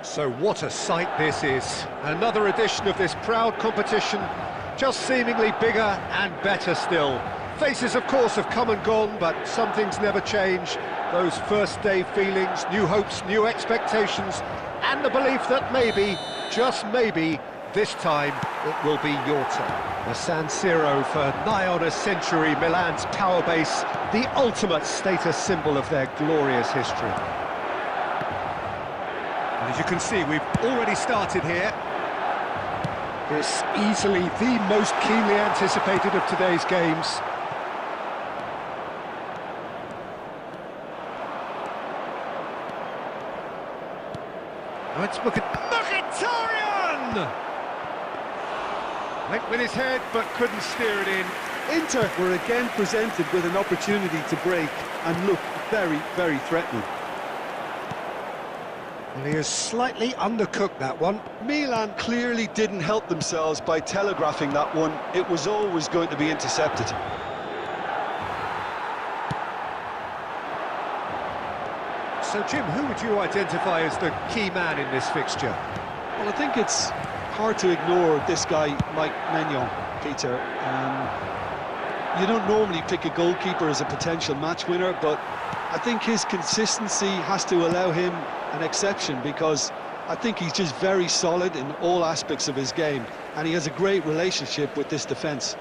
So what a sight this is. Another edition of this proud competition, just seemingly bigger and better still. Faces, of course, have come and gone, but some things never change. Those first-day feelings, new hopes, new expectations, and the belief that maybe, just maybe, this time it will be your turn. The San Siro for nigh on a century, Milan's power base, the ultimate status symbol of their glorious history. And as you can see, we've already started here. This easily the most keenly anticipated of today's games. Let's look at Mkhitaryan! Went with his head, but couldn't steer it in. Inter were again presented with an opportunity to break and look very, very threatening. Well, he has slightly undercooked that one. Milan clearly didn't help themselves by telegraphing that one. It was always going to be intercepted. So, Jim, who would you identify as the key man in this fixture? Well, I think it's hard to ignore this guy, Mike Maignan, Peter. You don't normally pick a goalkeeper as a potential match winner, but I think his consistency has to allow him an exception, because I think he's just very solid in all aspects of his game, and he has a great relationship with this defence.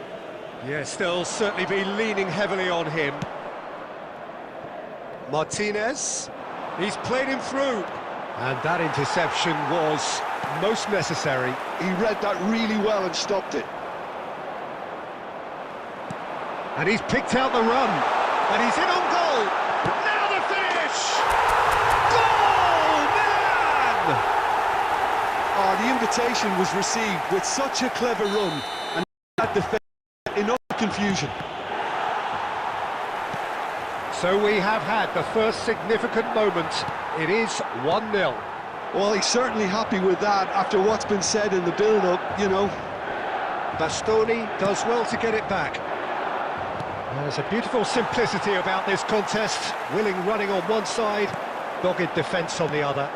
Yes, they'll certainly be leaning heavily on him. Martinez, he's played him through. And that interception was most necessary. He read that really well and stopped it. And he's picked out the run. And he's in on goal. Now the finish! Goal! Milan! Oh, the invitation was received with such a clever run. And that defence, enough confusion. So we have had the first significant moment. It is 1-0. Well, he's certainly happy with that after what's been said in the build-up, you know. Bastoni does well to get it back. There's a beautiful simplicity about this contest. Willing running on one side, dogged defence on the other.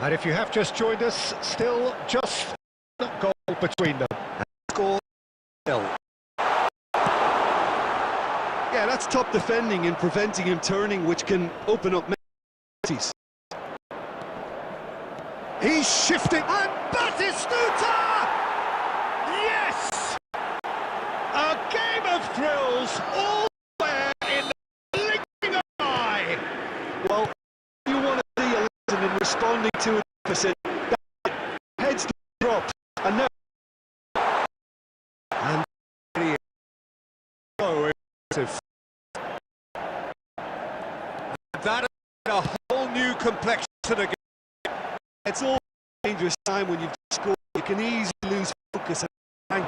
And if you have just joined us, still just a goal between them. And score 0. Yeah, that's top defending and preventing him turning, which can open up many opportunities. He's shifting, and Batistuta! Yes! A game of thrills, all there in the blinking eye. Well, you want to see a lesson in responding to a deficit. Heads dropped, and now... And so impressive. That is a whole new complexion again. It's all a dangerous time when you've scored. You can easily lose focus and hang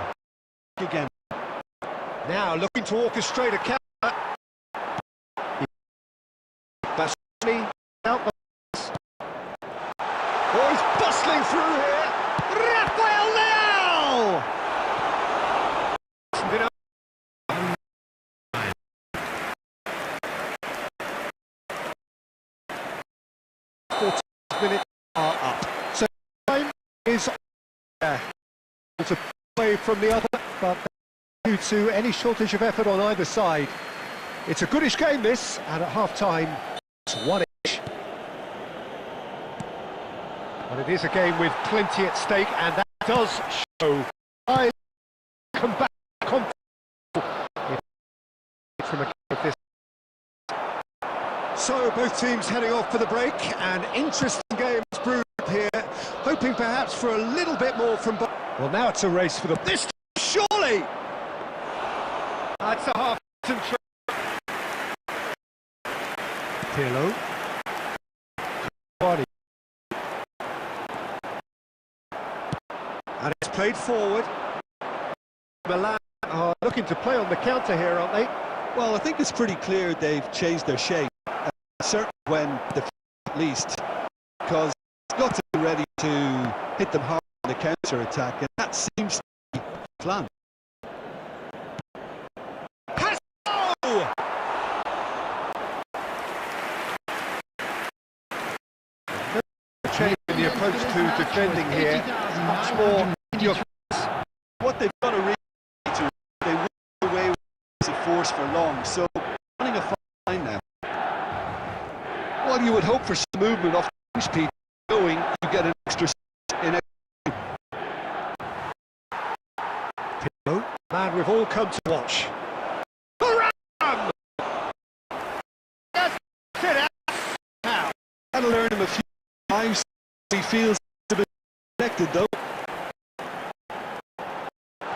again. Now looking to orchestrate a counter. Bastoni out. Oh, he's bustling through here. Rafael Leao! Minutes are up. So time is to play from the other, but due to any shortage of effort on either side, it's a goodish game this, and at half-time it's 1-ish. But it is a game with plenty at stake, and that does show. I come back from a game of this. So both teams heading off for the break. An interesting game is brewed here, hoping perhaps for a little bit more from both. Well, now it's a race for the... This surely! That's a half-time trick. Pirlo. And it's played forward. Milan are looking to play on the counter here, aren't they? Well, I think it's pretty clear they've changed their shape. Certainly when at least, because it's got to be ready to hit them hard in the counter-attack, and that seems to be the plan. Change in the approach to defending here, much more in your face. What they've got to read to, they won't get away with force for long, so running a fine line now. Well, you would hope for some movement off the speed going, you get an extra in Pirlo, man we've all come to watch. That'll learn him a few times. He feels a bit protected though.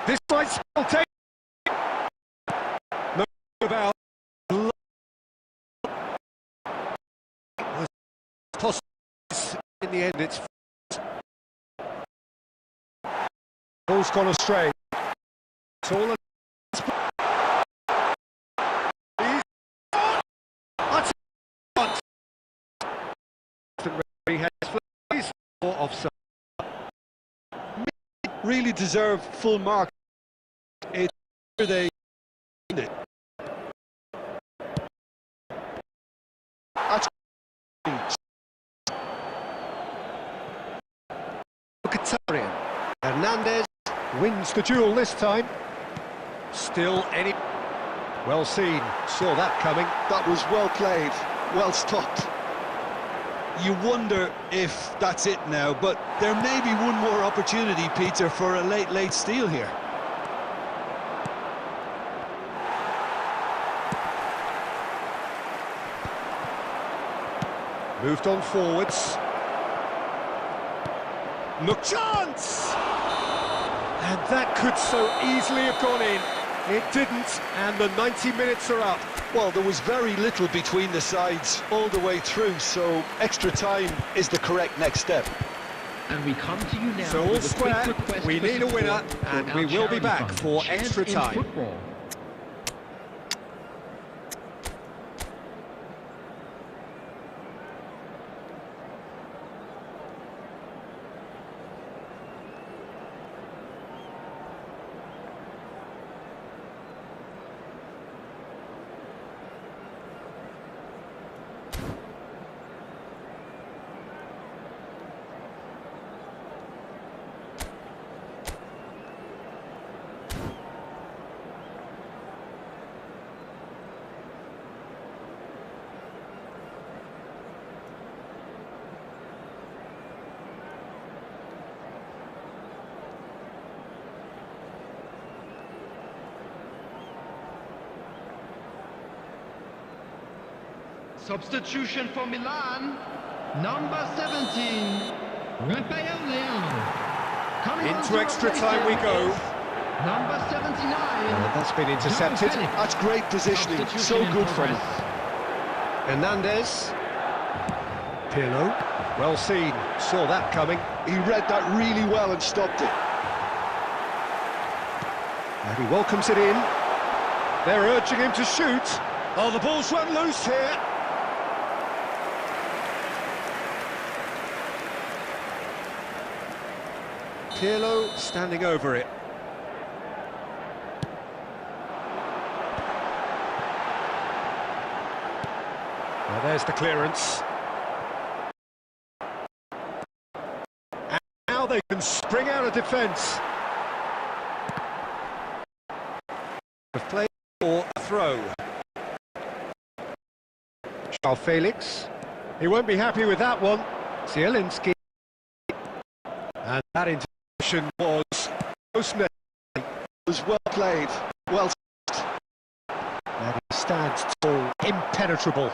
This might still take. No about. In the end, it's ball's gone astray. It's all or offside. Really deserve full mark. It's they it. That's Mkhitaryan. Hernandez wins the duel this time. Still any... Well seen, saw that coming. That was well played, well stopped. you wonder if that's it now, but there may be one more opportunity, Peter, for a late steal here. Moved on forwards. Look, chance! And that could so easily have gone in. It didn't, and the 90 minutes are up. Well, there was very little between the sides all the way through, so extra time is the correct next step. And we come to you now. So all square, we need a winner, and we will be back for extra time. Substitution for Milan, number 17, Raphael Leão. Coming into extra time we go. Number 79. That's been intercepted. That's great positioning, so good for him. Hernandez. Pirlo. Well seen, saw that coming. He read that really well and stopped it. And he welcomes it in. They're urging him to shoot. Oh, the ball's run loose here. Pirlo standing over it. Well, there's the clearance. And now they can spring out of defence. Have played for a throw. João Felix. He won't be happy with that one. Zielinski. And that interception was most necessary. It was well played, well. And he stands tall, impenetrable.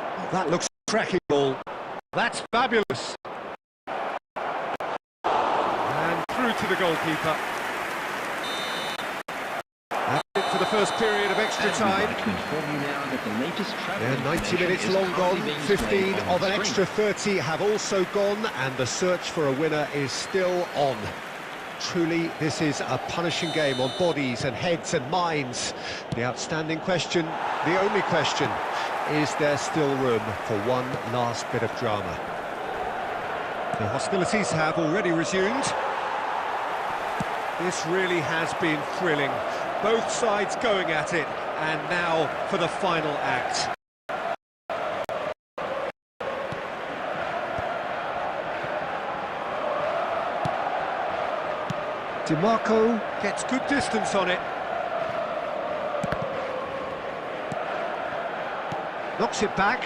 Oh, that looks a cracking ball. That's fabulous. And through to the goalkeeper. That's it for the first period of extra time. Yeah, 90 minutes long gone, 15 of an extra 30 have also gone, and the search for a winner is still on. Truly, this is a punishing game on bodies and heads and minds. The outstanding question, the only question, is there still room for one last bit of drama? The hostilities have already resumed. This really has been thrilling. Both sides going at it, and now for the final act. DiMarco gets good distance on it. Knocks it back.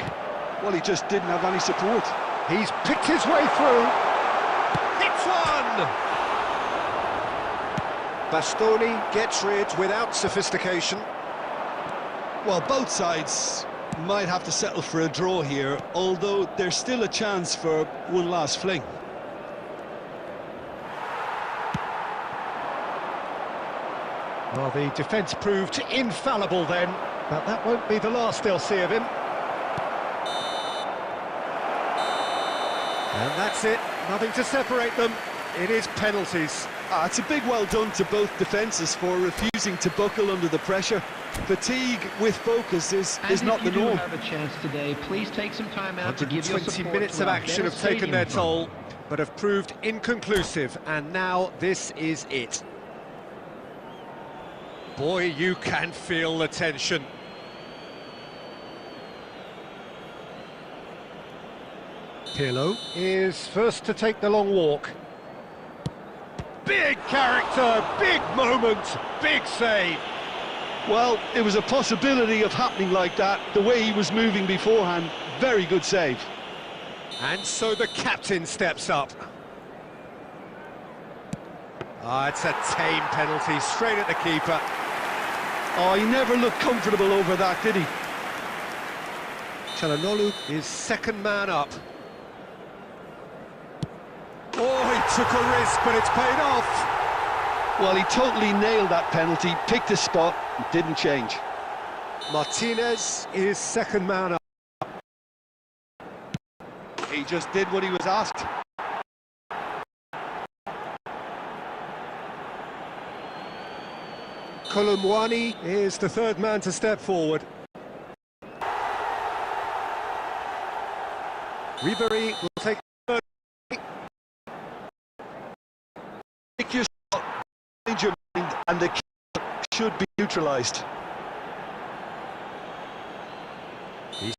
Well, he just didn't have any support. He's picked his way through. It's one! Bastoni gets rid without sophistication. Well, both sides might have to settle for a draw here, although there's still a chance for one last fling. Well, the defence proved infallible then, but that won't be the last they'll see of him. And that's it, nothing to separate them. It is penalties. It's a big well done to both defences for refusing to buckle under the pressure. Fatigue with focus is not the norm. If you do have a chance today, please take some time out to give your support. 120 minutes of action have taken their toll, but have proved inconclusive, and now this is it. Boy, you can feel the tension. Pirlo is first to take the long walk. Big character, big moment, big save. Well, it was a possibility of happening like that. The way he was moving beforehand, very good save. And so the captain steps up. Ah, it's a tame penalty, straight at the keeper. Oh, he never looked comfortable over that, did he? Çalhanoğlu is second man up. Oh, he took a risk, but it's paid off. Well, he totally nailed that penalty, picked a spot, and didn't change. Martinez is second man up. He just did what he was asked. Kolomwani is the third man to step forward. Ribery will take third. Pick your shot, change your mind, and the keeper should be neutralised. He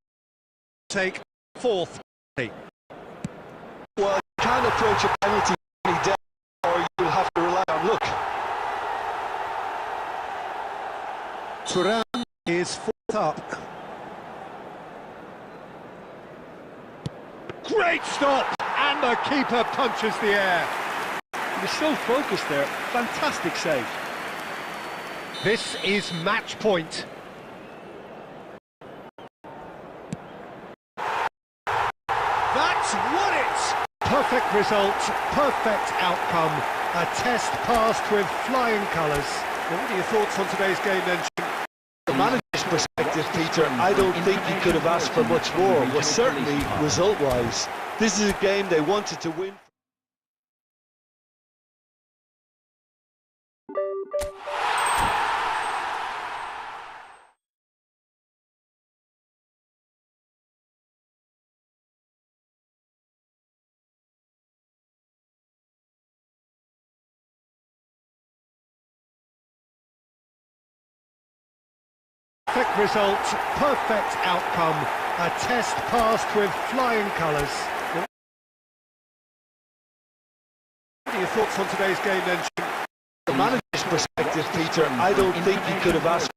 take fourth. Well, you can't approach a penalty any day, or you'll have to rely on luck. Turan is fourth up. Great stop! And the keeper punches the air. He was so focused there. Fantastic save. This is match point. That's won it! Perfect result, perfect outcome. A test passed with flying colours. Well, what are your thoughts on today's game then? The manager's perspective, Peter, I don't think he could have asked for much more. Well, certainly result-wise, this is a game they wanted to win. Perfect result, perfect outcome. A test passed with flying colours. What are your thoughts on today's game then? The manager's perspective, Peter, I don't think he could have asked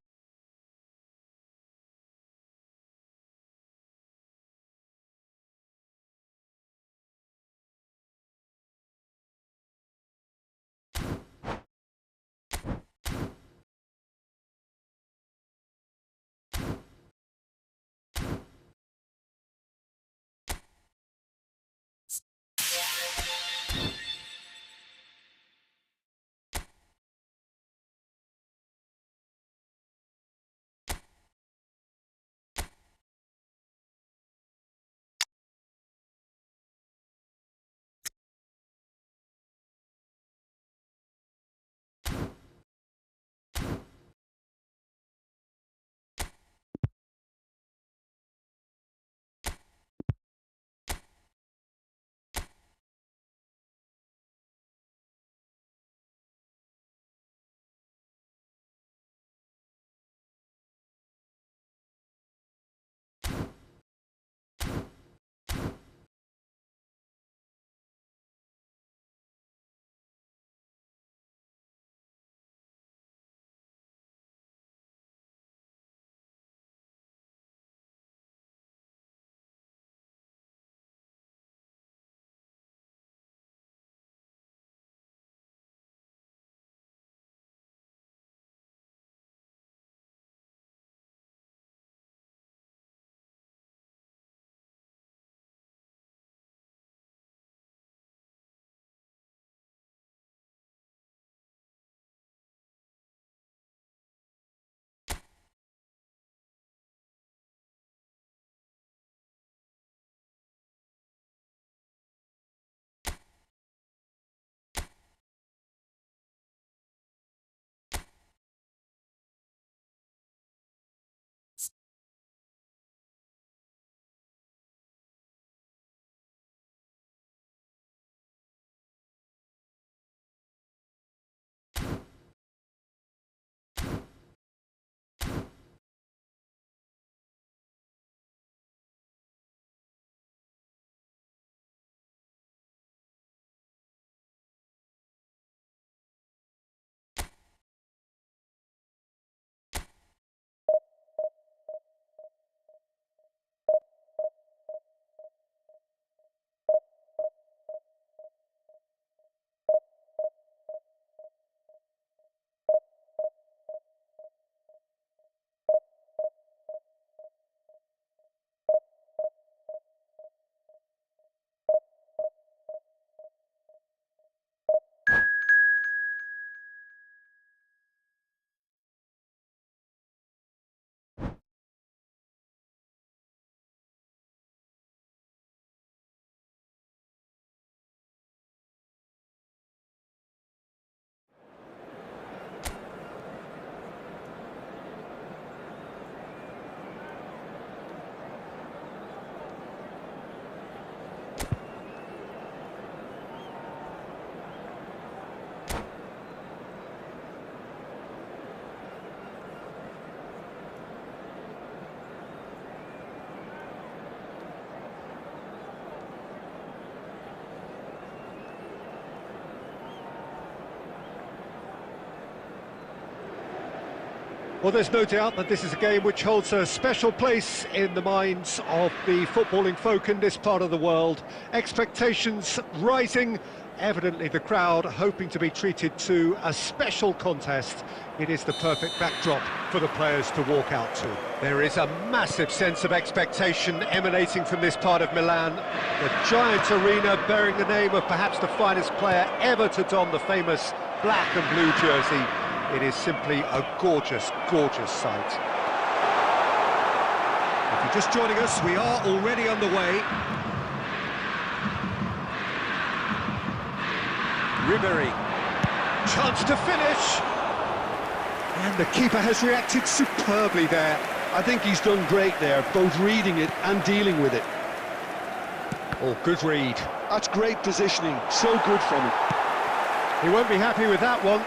Well, there's no doubt that this is a game which holds a special place in the minds of the footballing folk in this part of the world. Expectations rising, evidently the crowd hoping to be treated to a special contest. It is the perfect backdrop for the players to walk out to. There is a massive sense of expectation emanating from this part of Milan. The giant arena bearing the name of perhaps the finest player ever to don the famous black and blue jersey. It is simply a gorgeous, gorgeous sight. If you're just joining us, we are already underway. Ribery, chance to finish. And the keeper has reacted superbly there. I think he's done great there, both reading it and dealing with it. Oh, good read. That's great positioning, so good from him. He won't be happy with that one.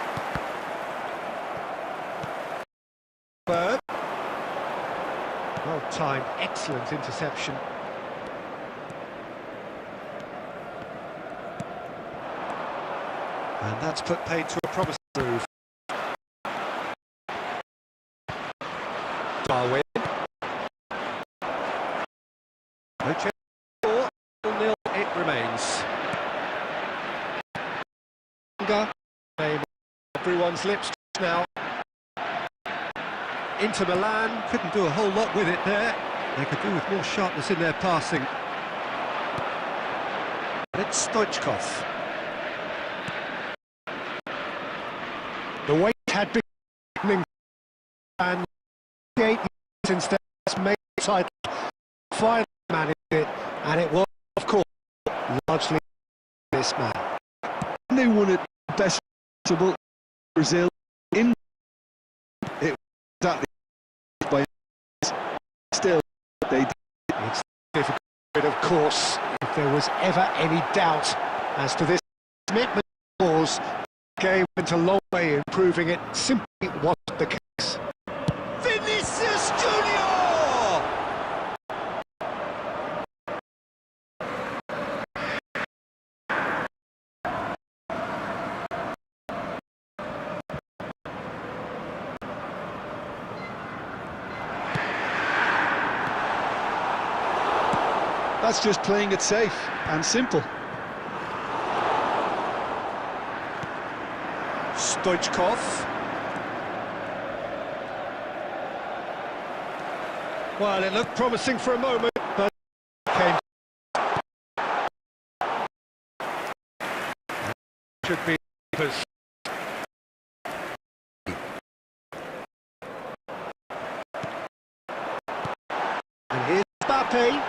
Bird. Well timed, excellent interception. And that's put paid to a promising move. Darwin. No change. 4-0 it remains. Name everyone's lips now. Inter Milan couldn't do a whole lot with it there. They could do with more sharpness in their passing. It's Stoichkov. The wait had been happening, and 8 years instead has made the title. Finally managed it, and it was, of course, largely this man. They won it best possible. Brazil in it exactly by still they did. It's difficult, of course, if there was ever any doubt as to this commitment cause. Game went a long way in proving it simply wasn't the case. Vinicius Junior! That's just playing it safe and simple. Stoichkov. Well, it looked promising for a moment, but came. Should be. And here's Mbappe.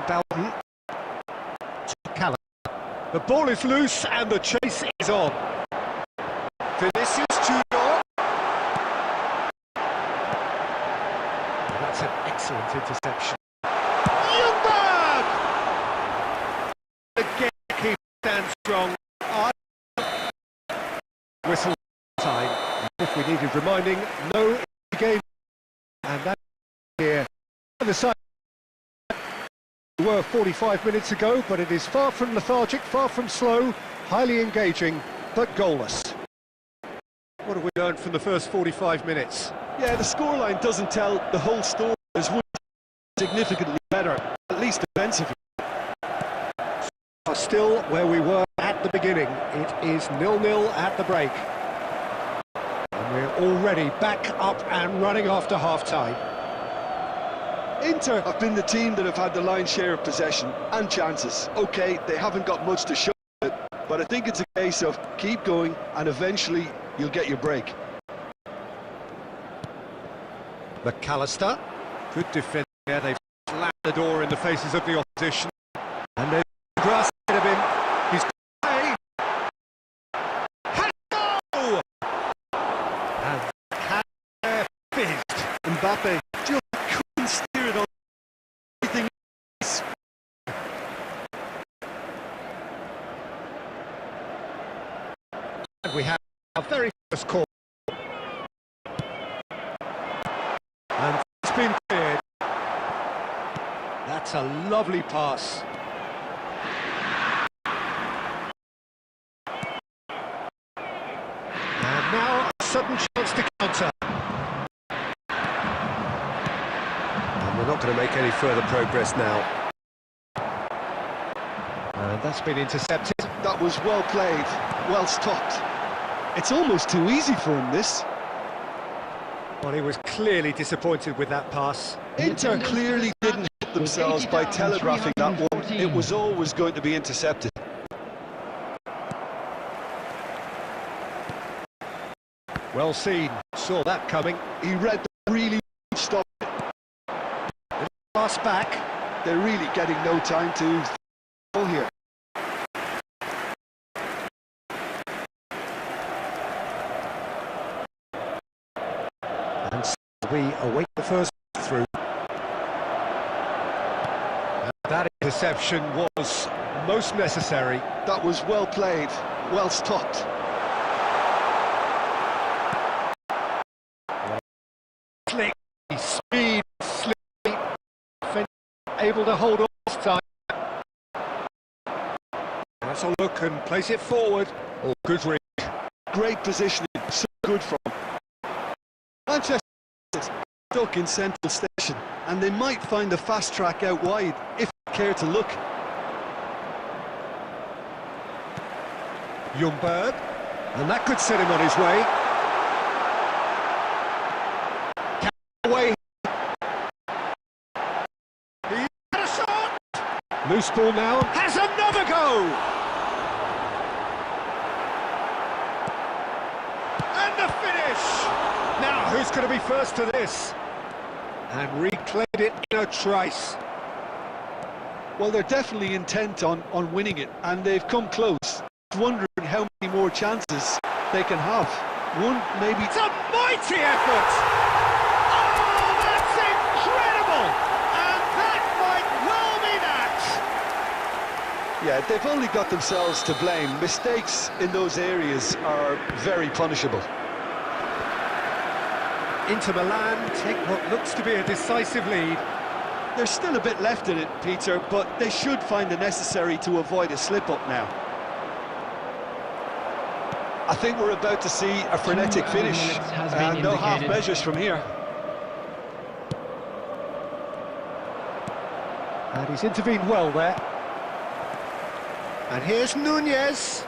Bowden to Callum. The ball is loose and the chase is on. Vinicius Junior. That's an excellent interception. Ljungberg! Again, keep stands strong. Whistle time. If we needed reminding, no game. And that here. The side. We were 45 minutes ago, but it is far from lethargic, far from slow, highly engaging, but goalless. What have we learned from the first 45 minutes? Yeah, the scoreline doesn't tell the whole story. There's one significantly better, at least defensively. Still where we were at the beginning. It is 0-0 at the break. And we're already back up and running after half-time. Inter have been the team that have had the lion's share of possession and chances. OK, they haven't got much to show it, but I think it's a case of keep going and eventually you'll get your break. McAllister, good defense there. They've slammed the door in the faces of the opposition. And there's grass ahead of him. He's away. Hello! And can fizzed. Mbappe just couldn't steer it on everything else. And we have our very first call. And it's been cleared. That's a lovely pass. And now a sudden chance to not going to make any further progress now. And that's been intercepted. That was well played, well stopped. It's almost too easy for him, this. Well, he was clearly disappointed with that pass. Inter clearly didn't help themselves by telegraphing that one. It was always going to be intercepted. Well seen, saw that coming. He read the really stop. Pass back. They're really getting no time to fall here. And so we await the first through. And that interception was most necessary. That was well played, well stopped. Slick, speed, slick, able to hold on this time. That's a look and place it forward. Oh, good read. Great positioning, so good from Manchester stuck in central station, and they might find a fast track out wide if they care to look. Ljungberg, and that could set him on his way. Away. He had a shot. Loose ball now. Has another go. And the finish. Now, who's going to be first to this? And reclaimed it in a trice. Well, they're definitely intent on winning it, and they've come close. Wondering how many more chances they can have. One, maybe. It's a mighty effort. Oh, that's incredible! And that might well be that. Yeah, they've only got themselves to blame. Mistakes in those areas are very punishable. Inter Milan take what looks to be a decisive lead. There's still a bit left in it, Peter, but they should find the necessary to avoid a slip-up now. I think we're about to see a frenetic finish, and no half measures from here. And he's intervened well there. And here's Nunez.